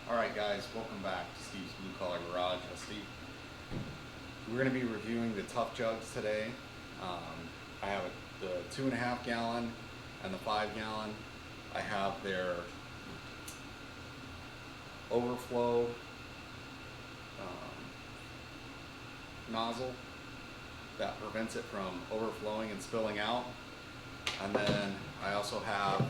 Alright guys, welcome back to Steve's Blue Collar Garage. Steve. We're going to be reviewing the Tuff Jugs today. I have the 2.5 gallon and the 5 gallon. I have their overflow nozzle that prevents it from overflowing and spilling out. And then I also have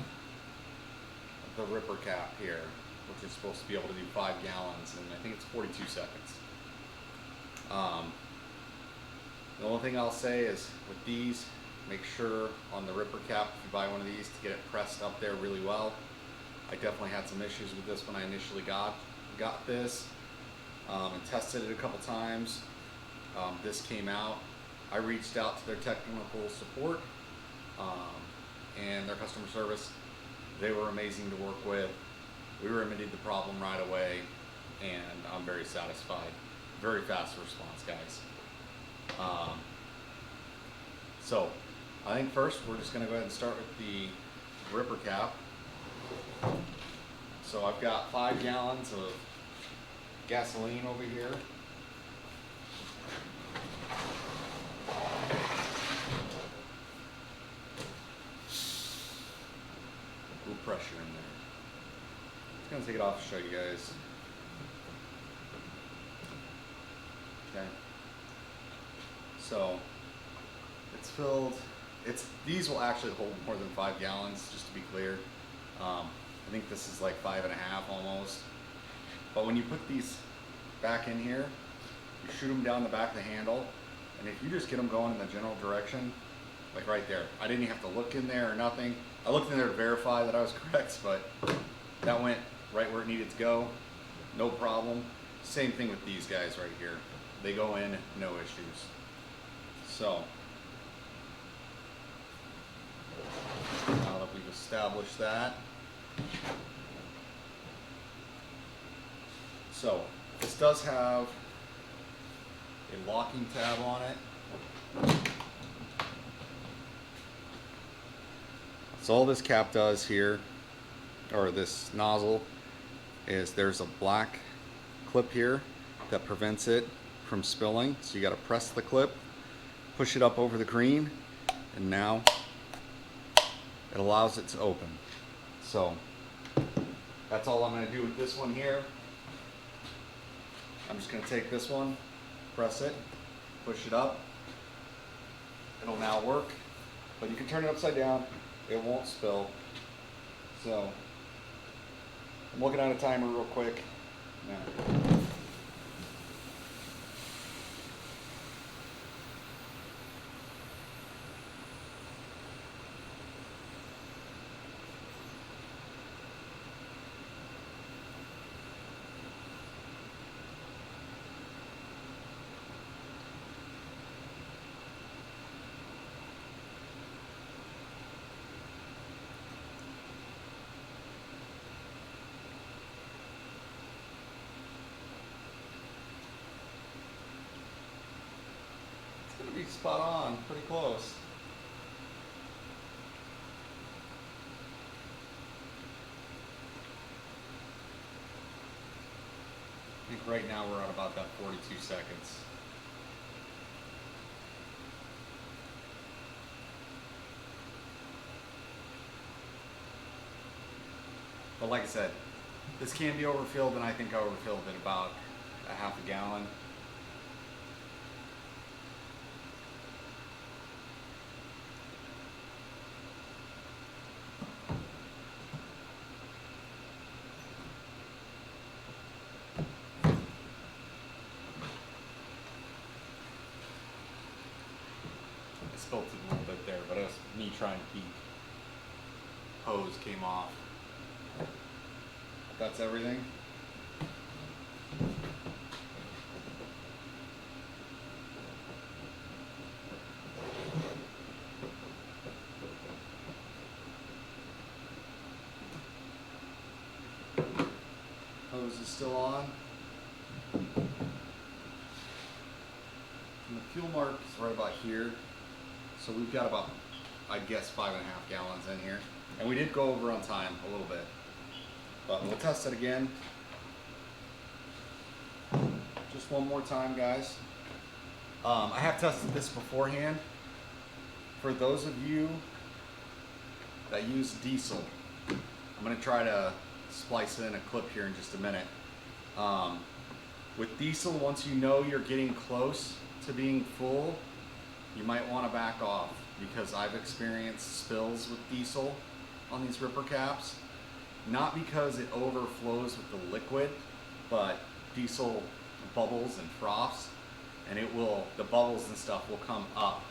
the Ripper cap here, which is supposed to be able to do 5 gallons, and I think it's 42 seconds. The only thing I'll say is with these, make sure on the Ripper cap, if you buy one of these, to get it pressed up there really well. I definitely had some issues with this when I initially got this and tested it a couple times. This came out. I reached out to their technical support and their customer service. They were amazing to work with. We remedied the problem right away, and I'm very satisfied. Very fast response, guys. So I think first we're just going to go ahead and start with the Ripper cap. So I've got 5 gallons of gasoline over here. A little pressure in there. I'm going to take it off to show you guys. Okay. So it's filled. These will actually hold more than 5 gallons, just to be clear. I think this is like 5.5 almost. But when you put these back in here, you shoot them down the back of the handle, and if you just get them going in the general direction, like right there, I didn't even have to look in there or nothing. I looked in there to verify that I was correct, but that went right where it needed to go, no problem. Same thing with these guys right here. They go in, no issues. So, now that we've established that, so this does have a locking tab on it. So all this cap does here, or this nozzle, is there's a black clip here that prevents it from spilling. So you got to press the clip, push it up over the green, and now it allows it to open. So that's all I'm going to do with this one here. I'm just going to take this one, press it, push it up. It'll now work, but you can turn it upside down. It won't spill. So I'm looking at a timer real quick now. Be spot on, pretty close. I think right now we're at about that 42 seconds. But like I said, this can be overfilled, and I think I overfilled it about a half a gallon. Spilt it a little bit there, but it was me trying to peek. Hose came off. That's everything. Hose is still on. And the fuel mark is right about here. So we've got about, I guess, 5.5 gallons in here. And we did go over on time a little bit. But we'll test it again. just one more time, guys. I have tested this beforehand. For those of you that use diesel, I'm going to try to splice in a clip here in just a minute. With diesel, once you know you're getting close to being full, you might want to back off, because I've experienced spills with diesel on these ripper caps. Not because it overflows with the liquid, but diesel bubbles and froths, and the bubbles and stuff will come up.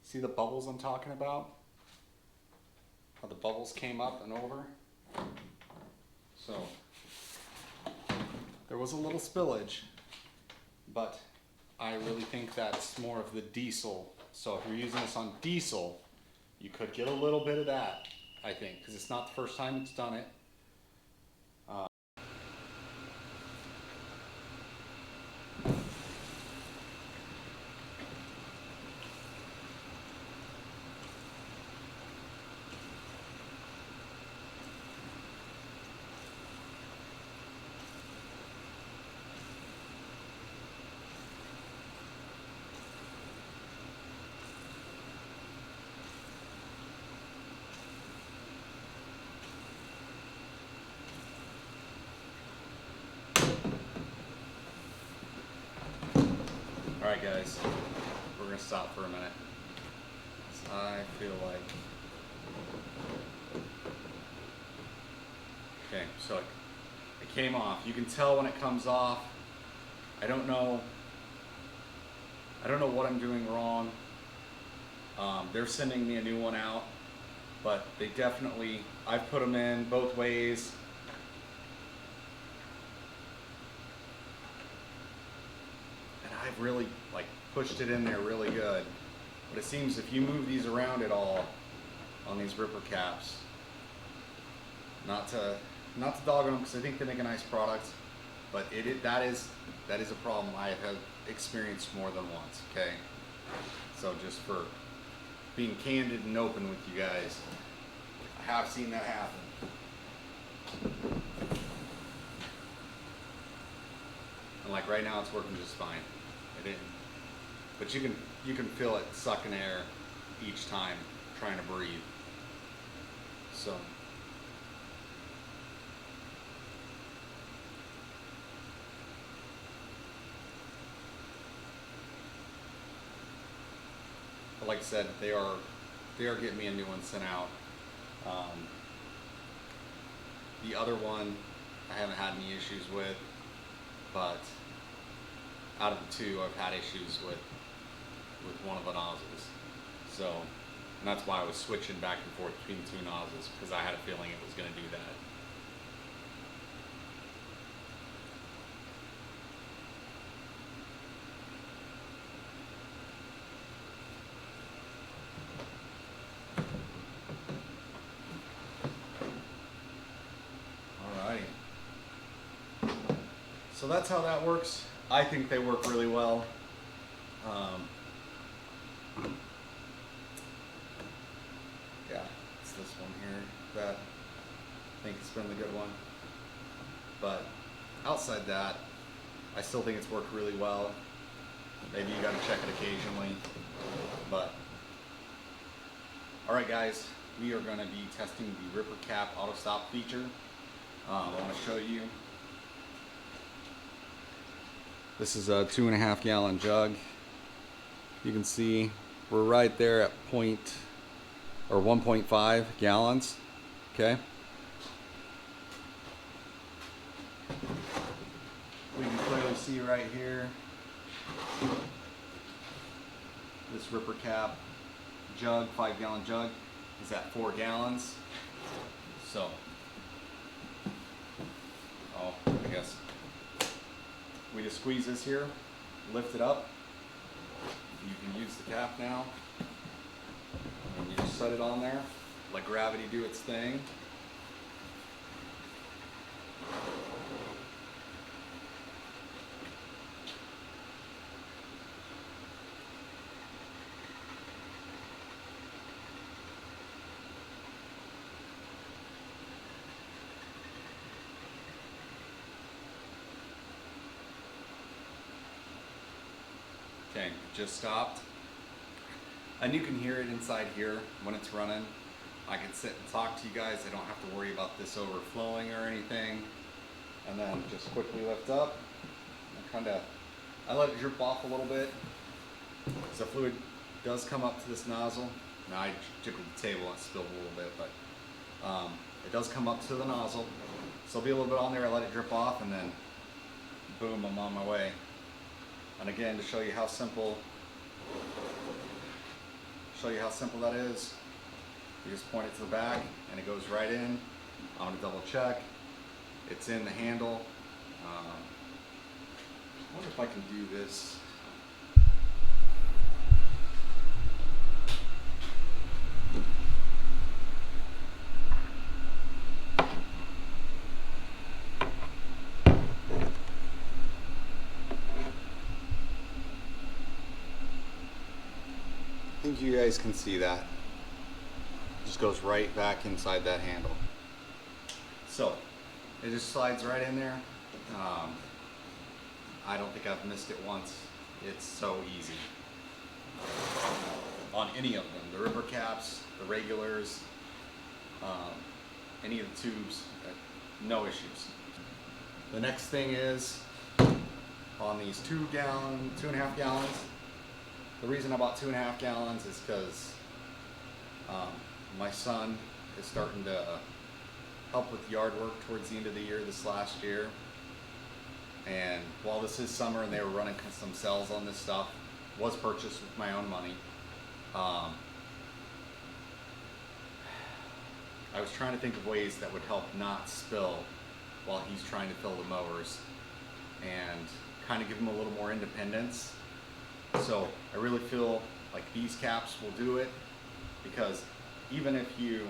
See the bubbles I'm talking about? How the bubbles came up and over? So, there was a little spillage, but I really think that's more of the diesel. So if you're using this on diesel, you could get a little bit of that, I think, because it's not the first time it's done it. Alright guys, we're going to stop for a minute. I feel like... Okay, so it came off. You can tell when it comes off. I don't know what I'm doing wrong. They're sending me a new one out, but they definitely, I've put them in both ways. I've really pushed it in there really good, but it seems if you move these around at all on these ripper caps, not to dog on them, because I think they make a nice product, but that is a problem I have experienced more than once. Okay, so just for being candid and open with you guys, I have seen that happen. And like right now, it's working just fine. But you can feel it sucking air each time trying to breathe. So but like I said, they are getting me a new one sent out. The other one I haven't had any issues with, but out of the two, I've had issues with one of the nozzles. So, and that's why I was switching back and forth between two nozzles, because I had a feeling it was going to do that. Alrighty. So that's how that works. I think they work really well. Yeah, it's this one here that I think has been the good one. But outside that, I still think it's worked really well. Maybe you gotta check it occasionally. But alright guys, we are gonna be testing the Ripper Cap auto stop feature. I want to show you. This is a 2.5 gallon jug. You can see we're right there at 1.5 gallons. Okay. We can clearly see right here, this Ripper Cap jug, 5 gallon jug, is at 4 gallons. So, I guess we just squeeze this here, lift it up. You can use the cap now, and you just set it on there, let gravity do its thing. Okay, just stopped. And you can hear it inside here when it's running. I can sit and talk to you guys. I don't have to worry about this overflowing or anything. And then just quickly lift up. I let it drip off a little bit. So fluid does come up to this nozzle. Now I tickled the table and spilled a little bit, but it does come up to the nozzle. So there'll be a little bit on there. I let it drip off, and then boom, I'm on my way. And again, to show you how simple that is, you just point it to the back and it goes right in. I'm gonna double check. It's in the handle. I wonder if I can do this. I think you guys can see that. Just goes right back inside that handle. So it just slides right in there. I don't think I've missed it once. It's so easy. On any of them, the ripper caps, the regulars, any of the tubes, no issues. The next thing is on these 2.5 gallons. The reason I bought 2.5 gallons is because my son is starting to help with yard work towards the end of the year this last year. And while this is summer and they were running some cells on this stuff, was purchased with my own money. I was trying to think of ways that would help not spill while he's trying to fill the mowers and kind of give him a little more independence. So I really feel like these caps will do it, because even if you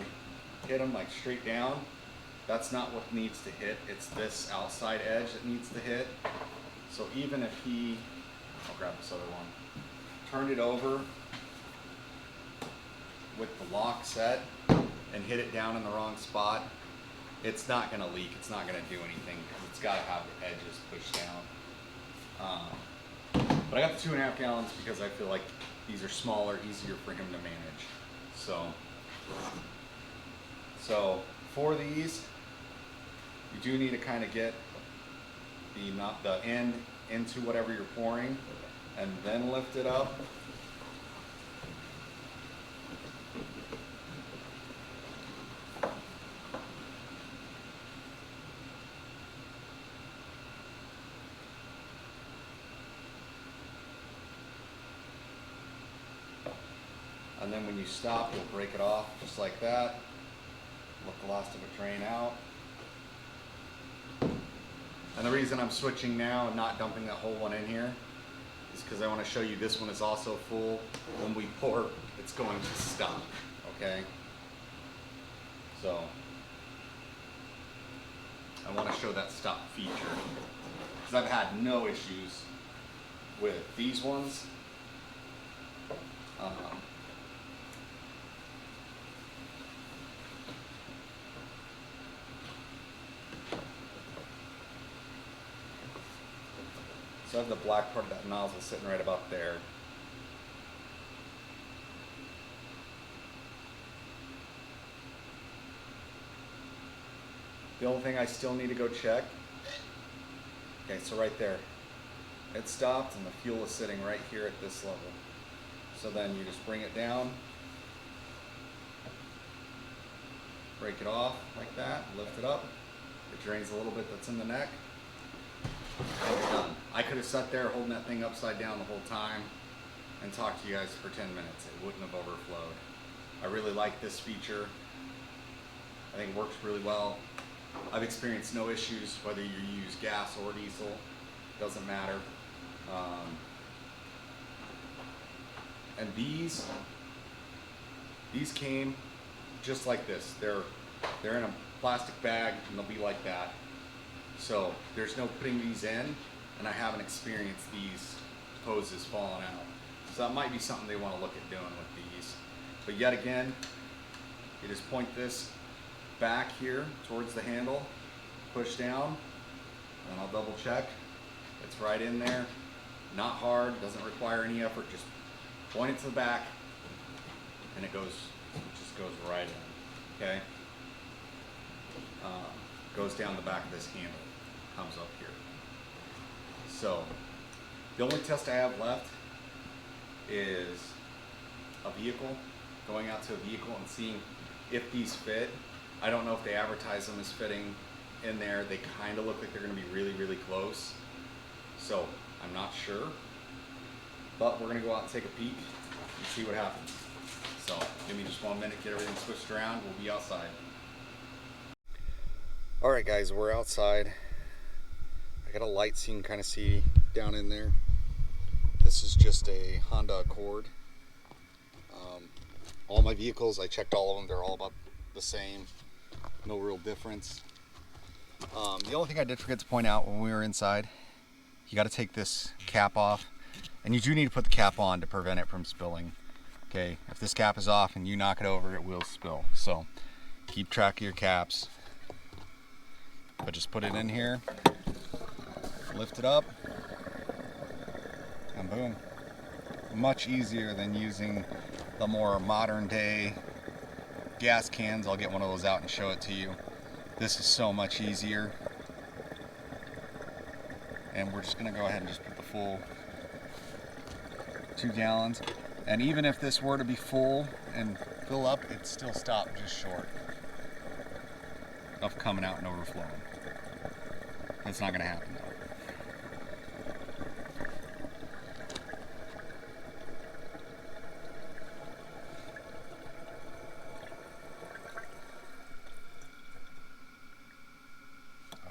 hit them like straight down, that's not what needs to hit. It's this outside edge that needs to hit. So even if I'll grab this other one, turned it over with the lock set and hit it down in the wrong spot, it's not gonna leak, it's not gonna do anything, because it's gotta have the edges pushed down. But I got the 2.5 gallons because I feel like these are smaller, easier for him to manage. So for these, you do need to kind of get the end into whatever you're pouring and then lift it up. And then when you stop, you'll break it off just like that. Let the last of it drain out. And the reason I'm switching now and not dumping that whole one in here is because I want to show you this one is also full. When we pour, it's going to stop, okay? So I want to show that stop feature, because I've had no issues with these ones. So I have the black part of that nozzle sitting right about there. The only thing I still need to go check, okay, so right there, it stopped and the fuel is sitting right here at this level. So then you just bring it down, break it off like that, lift it up, it drains a little bit that's in the neck, and you're done. I could have sat there holding that thing upside down the whole time and talked to you guys for 10 minutes. It wouldn't have overflowed. I really like this feature. I think it works really well. I've experienced no issues whether you use gas or diesel. Doesn't matter. And these came just like this. They're in a plastic bag and they'll be like that. So there's no putting these in, and I haven't experienced these hoses falling out. So that might be something they want to look at doing with these. But yet again, you just point this back here towards the handle, push down, and I'll double check. It's right in there, Not hard, doesn't require any effort, just point it to the back and it just goes right in, okay? Goes down the back of this handle, comes up here. So, the only test I have left is a vehicle, going out to a vehicle and seeing if these fit. I don't know if they advertise them as fitting in there. They kind of look like they're going to be really, really close. So, I'm not sure. But we're going to go out and take a peek and see what happens. So, give me just 1 minute, get everything switched around. We'll be outside. Alright guys, we're outside. I got a light so you can kind of see down in there. This is just a Honda Accord. All my vehicles, I checked all of them, they're all about the same. No real difference. The only thing I did forget to point out when we were inside, you got to take this cap off. And you do need to put the cap on to prevent it from spilling. Okay, if this cap is off and you knock it over, it will spill. So keep track of your caps. But just put it in here, lift it up, and boom. Much easier than using the more modern day gas cans. I'll get one of those out and show it to you. This is so much easier. And we're just gonna go ahead and just put the full 2 gallons. And even if this were to be full and fill up, it'd still stop just short of coming out and overflowing. That's not gonna happen though.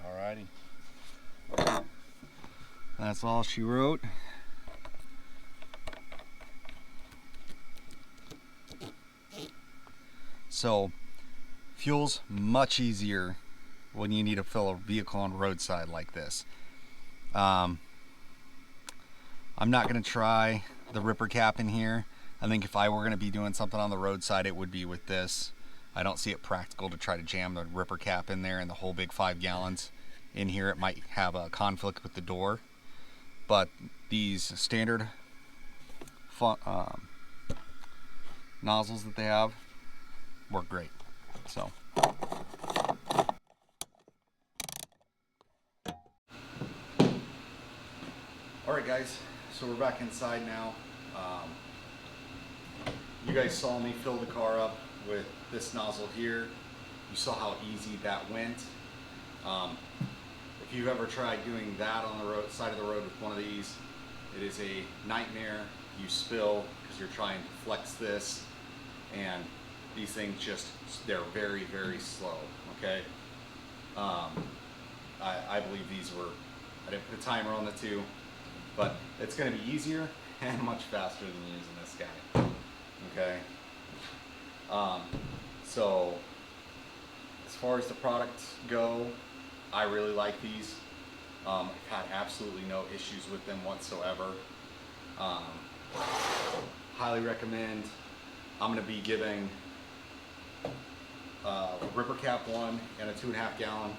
Alrighty. That's all she wrote. So, fuel's much easier when you need to fill a vehicle on roadside like this. I'm not going to try the Ripper cap in here. I think if I were going to be doing something on the roadside, it would be with this. I don't see it practical to try to jam the Ripper cap in there and the whole big 5 gallons in here. It might have a conflict with the door. But these standard nozzles that they have work great. So. Alright guys, so we're back inside now. You guys saw me fill the car up with this nozzle here. You saw how easy that went. If you've ever tried doing that on the side of the road with one of these, it is a nightmare. You spill because you're trying to flex this, and these things just, they're very, very slow, okay? I believe these were, I didn't put a timer on the 2, but it's gonna be easier and much faster than using this guy, okay? So, as far as the products go, I really like these. I've had absolutely no issues with them whatsoever. Highly recommend. I'm gonna be giving a Ripper Cap 1 and a 2.5 gallon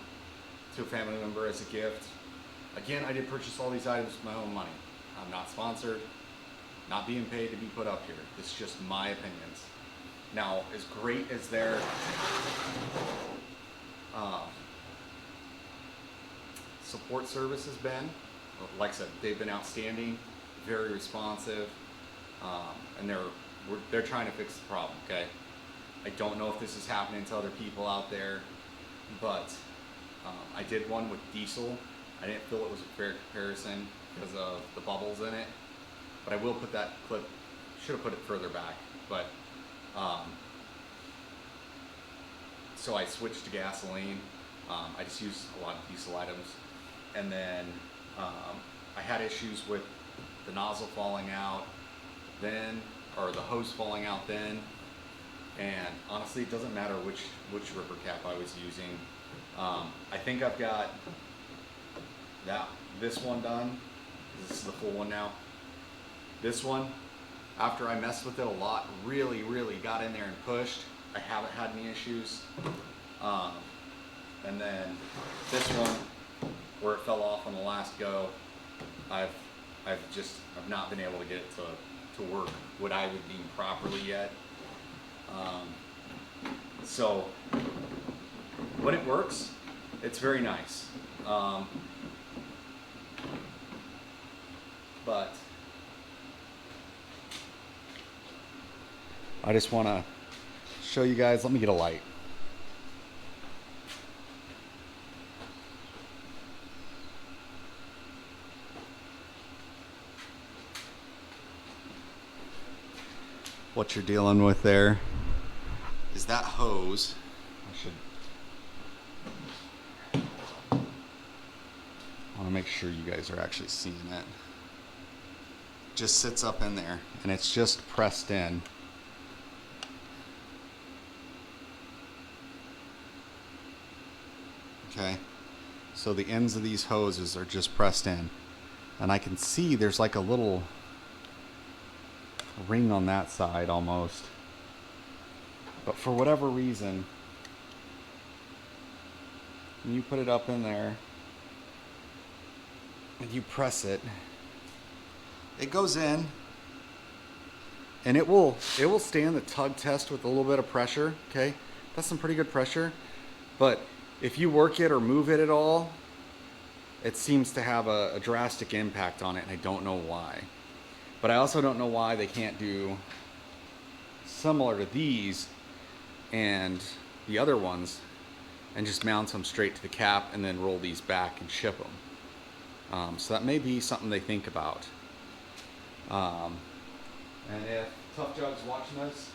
to a family member as a gift. Again, I did purchase all these items with my own money. I'm not sponsored, not being paid to be put up here. This is just my opinions. Now, as great as their support service has been, like I said, they've been outstanding, very responsive, and they're trying to fix the problem, okay? I don't know if this is happening to other people out there, but I did one with diesel. I didn't feel it was a fair comparison because of the bubbles in it, but I will put that clip, should have put it further back, but so I switched to gasoline. I just use a lot of diesel items, and then I had issues with the nozzle falling out then, or the hose falling out then, and honestly it doesn't matter which Ripper cap I was using. I think I've got this one done. This is the full one now. This one, after I messed with it a lot, really got in there and pushed, I haven't had any issues. And then this one, where it fell off on the last go, I've I've not been able to get it to work what I would deem properly yet. So when it works, it's very nice. But I just want to show you guys. Let me get a light. What you're dealing with there is that hose. I want to make sure you guys are actually seeing it. Just sits up in there and it's just pressed in. Okay, so the ends of these hoses are just pressed in, and I can see there's like a little ring on that side almost, but for whatever reason, when you put it up in there and you press it, it goes in and it will stand the tug test with a little bit of pressure. Okay, that's some pretty good pressure, but if you work it or move it at all, it seems to have a drastic impact on it, and I don't know why. But I also don't know why they can't do similar to these and the other ones and just mount them straight to the cap and then roll these back and ship them. So that may be something they think about. And if Tuff Jug's watching this,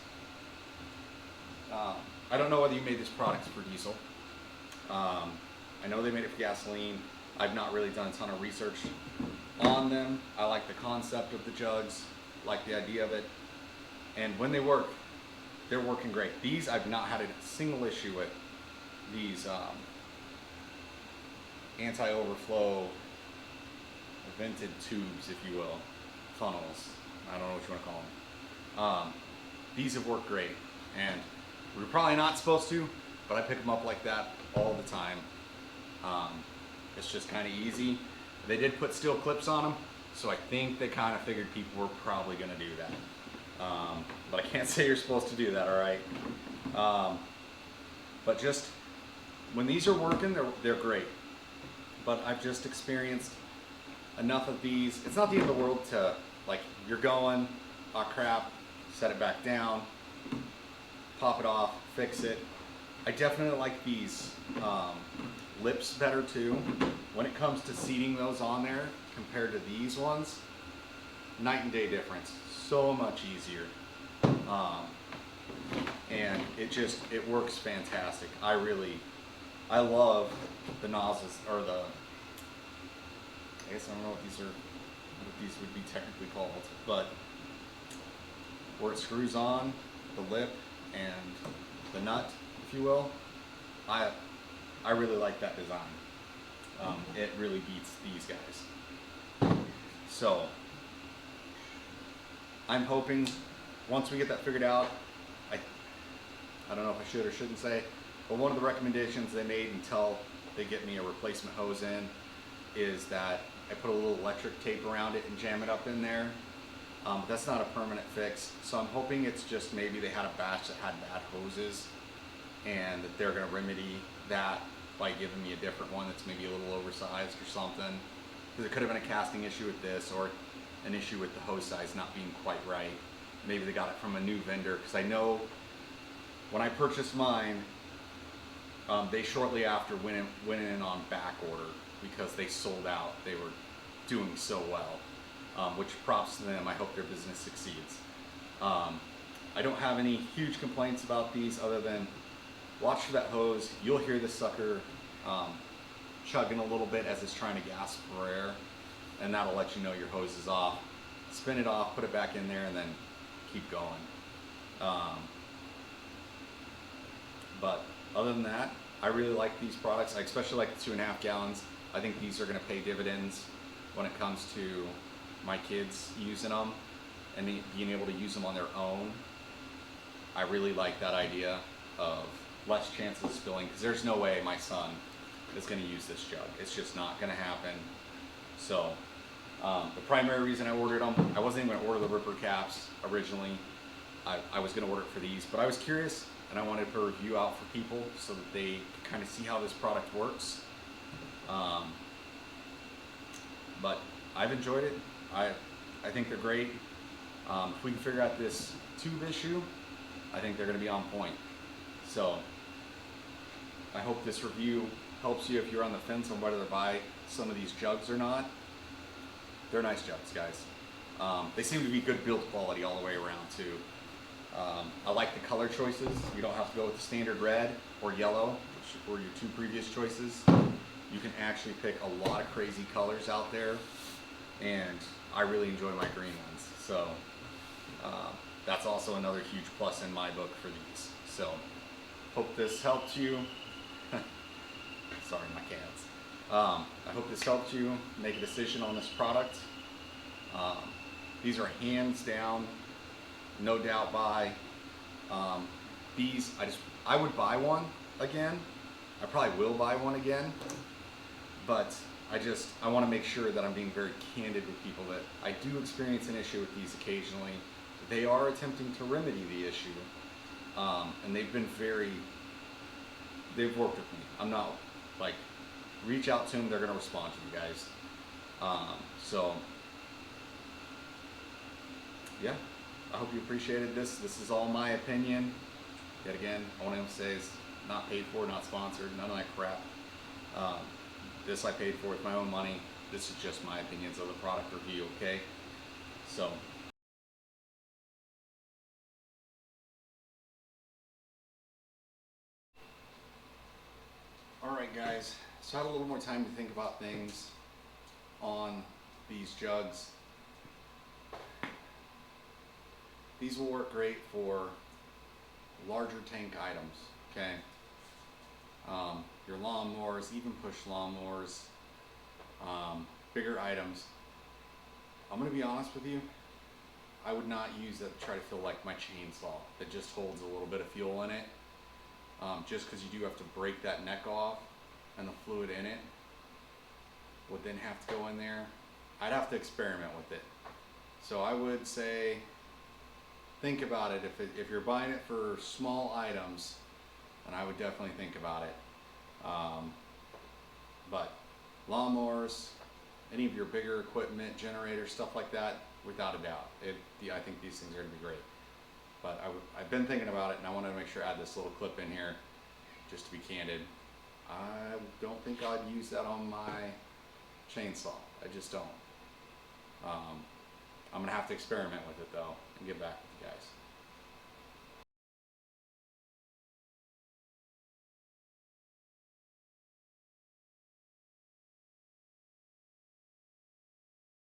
I don't know whether you made this product for diesel. I know they made it for gasoline. I've not really done a ton of research on them. I like the concept of the jugs, like the idea of it. And when they work, they're working great. These I've not had a single issue with. These anti-overflow vented tubes, if you will, funnels. I don't know what you want to call them. These have worked great, and we're probably not supposed to, but I pick them up like that all the time. It's just kind of easy. They did put steel clips on them, so I think they kind of figured people were probably going to do that. But I can't say you're supposed to do that, all right? But just when these are working, they're great. But I've just experienced enough of these. It's not the end of the world to, like, you're going, oh crap, set it back down, pop it off, fix it. I definitely like these lips better too. When it comes to seating those on there compared to these ones, night and day difference. So much easier. And it works fantastic. I love the nozzles, or I guess I don't know what these would be technically called, but where it screws on the lip and the nut, if you will, I really like that design. It really beats these guys. So I'm hoping once we get that figured out, I don't know if I should or shouldn't say, but one of the recommendations they made until they get me a replacement hose in is that I put a little electric tape around it and jam it up in there. That's not a permanent fix, so I'm hoping it's just maybe they had a batch that had bad hoses and that they're going to remedy that by giving me a different one that's maybe a little oversized or something. Because it could have been a casting issue with this, or an issue with the hose size not being quite right. Maybe they got it from a new vendor, because I know when I purchased mine, they shortly after went in on back order because they sold out. They were doing so well, which props to them. I hope their business succeeds. I don't have any huge complaints about these other than watch for that hose. You'll hear this sucker chugging a little bit as it's trying to gasp for air, and that'll let you know your hose is off. Spin it off, put it back in there, and then keep going. But other than that, I really like these products. I especially like the 2.5 gallons. I think these are going to pay dividends when it comes to my kids using them and being able to use them on their own. I really like that idea of less chances of spilling, because there's no way my son is going to use this jug. It's just not going to happen. So The primary reason I ordered them, I wasn't even going to order the Ripper caps originally. I was going to order it for these, but I was curious and I wanted to put a review out for people so that they can kind of see how this product works. But I've enjoyed it. I think they're great. If we can figure out this tube issue, I think they're going to be on point. So I hope this review helps you if you're on the fence on whether to buy some of these jugs or not. They're nice jugs, guys. They seem to be good build quality all the way around too. I like the color choices. You don't have to go with the standard red or yellow, which were your two previous choices. You can actually pick a lot of crazy colors out there, and I really enjoy my green ones. So that's also another huge plus in my book for these. So hope this helped you. Sorry, my cats. I hope this helped you make a decision on this product. These are hands down, no doubt buy. These, I would buy one again. I probably will buy one again, but I want to make sure that I'm being very candid with people that I do experience an issue with these occasionally. They are attempting to remedy the issue, and they've worked with me. I'm not like, reach out to them, they're going to respond to you guys. So yeah, I hope you appreciated this. This is all my opinion. Yet again, I want to emphasize, not paid for, not sponsored, none of that crap. This I paid for with my own money. This is just my opinions of the product review, okay? So. Alright guys, so I had a little more time to think about things on these jugs. These will work great for larger tank items, okay? Your lawnmowers, even push lawnmowers, bigger items. I'm gonna be honest with you, I would not use that to try to fill like my chainsaw that just holds a little bit of fuel in it. Just because you do have to break that neck off and the fluid in it would then have to go in there. I'd have to experiment with it. So I would say, think about it. If you're buying it for small items, then I would definitely think about it. But lawnmowers, any of your bigger equipment, generators, stuff like that, without a doubt, I think these things are going to be great. But I've been thinking about it, and I wanted to make sure I add this little clip in here, just to be candid. I don't think I'd use that on my chainsaw. I just don't. I'm going to have to experiment with it, though, and get back with you guys.